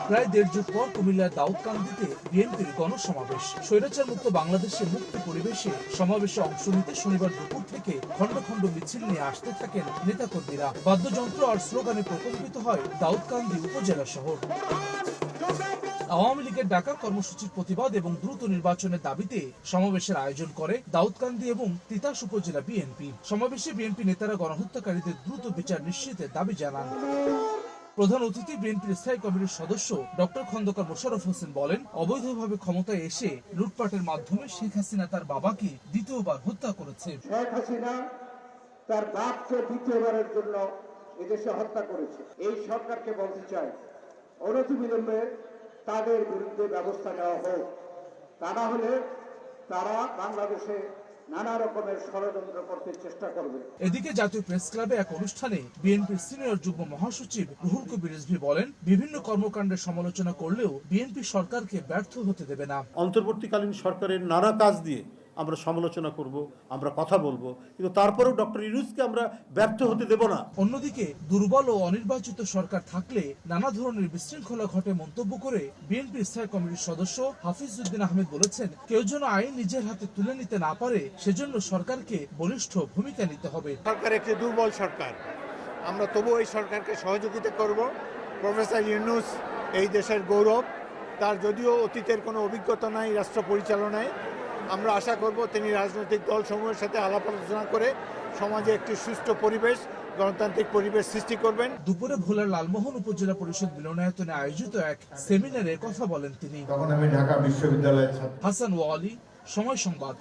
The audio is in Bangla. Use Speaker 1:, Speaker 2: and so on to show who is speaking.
Speaker 1: প্রায় দেড় যুগ পর কুমিল্লার দাউদকান্দিতে বিএনপির গণসমাবেশ। স্বৈরাচার মুক্ত বাংলাদেশে মুক্ত পরিবেশে সমাবেশে অংশ নিতে শনিবার দুপুর থেকে খণ্ড খণ্ড মিছিল নিয়ে আসতে থাকেন নেতাকর্মীরা। বাদ্যযন্ত্র আর স্লোগানে প্রকম্পিত হয় দাউদকান্দি উপজেলা শহর। আওয়ামী লীগের ডাকা কর্মসূচির প্রতিবাদ এবং দ্রুত নির্বাচনের দাবিতে সমাবেশের আয়োজন করে দাউদকান্দি এবং তিতাস উপজেলা বিএনপি। সমাবেশে বিএনপি নেতারা গণহত্যাকারীদের দ্রুত বিচার নিশ্চিতের দাবি জানান। প্রধান অতিথি বিএনপির স্থায়ী কমিটির সদস্য ডক্টর খন্দকার মোশাররফ হোসেন বলেন, অবৈধভাবে ক্ষমতায় এসে লুটপাটের মাধ্যমে শেখ হাসিনা তার বাবাকে দ্বিতীয়বার হত্যা করেছে।
Speaker 2: শেখ হাসিনা তার বাপকে দ্বিতীয়বারের জন্য এদেশে হত্যা করেছে। এই সরকারকে বলতে চাই, অনতিবিলম্বে তাদের বিরুদ্ধে ব্যবস্থা নেওয়া হোক। তা না হলে তারা বাংলাদেশে নানা রকমের ষড়যন্ত্র করতে চেষ্টা করবে।
Speaker 1: এদিকে জাতীয় প্রেস ক্লাবে এক অনুষ্ঠানে বিএনপির সিনিয়র যুগ্ম মহাসচিব রুহুল কবির রিজভী বলেন, বিভিন্ন কর্মকাণ্ডের সমালোচনা করলেও বিএনপি সরকারকে ব্যর্থ হতে দেবে না।
Speaker 3: অন্তর্বর্তীকালীন সরকারের নানা কাজ দিয়ে আমরা সমালোচনা করব, আমরা কথা বলবো, কিন্তু তারপরেও ডক্টর ইউনূসকে আমরা ব্যর্থ হতে দেব না।
Speaker 1: অন্যদিকে দুর্বল ও অনির্বাচিত সরকার থাকলে নানা ধরনের বিশৃঙ্খলা ঘটে মন্তব্য করে বিএনপি স্থায়ী কমিটির সদস্য হাফিজ উদ্দিন আহমেদ বলেছেন, কেউ যেন আইন নিজের হাতে তুলে নিতে না পারে, সেজন্য সরকারকে বলিষ্ঠ ভূমিকা নিতে হবে।
Speaker 4: সরকার একটি দুর্বল সরকার, আমরা তবু এই সরকারকে সহযোগিতা করব। প্রফেসর ইউনূস এই দেশের গৌরব, তার যদিও অতীতের কোনো অভিজ্ঞতা নাই রাষ্ট্র পরিচালনায়। আমরা আশা করব তিনি রাজনৈতিক দলসমূহের সাথে আলাপ আলোচনা করে সমাজে একটি সুষ্ঠু পরিবেশ, গণতান্ত্রিক পরিবেশ সৃষ্টি করবেন।
Speaker 1: দুপুরে ভোলার লালমোহন উপজেলা পরিষদ মিলনায়তনে আয়োজিত এক সেমিনারে কথা বলেন তিনি।
Speaker 5: তখন আমি ঢাকা বিশ্ববিদ্যালয়ের
Speaker 1: হাসান ওয়ালি, সময় সংবাদ।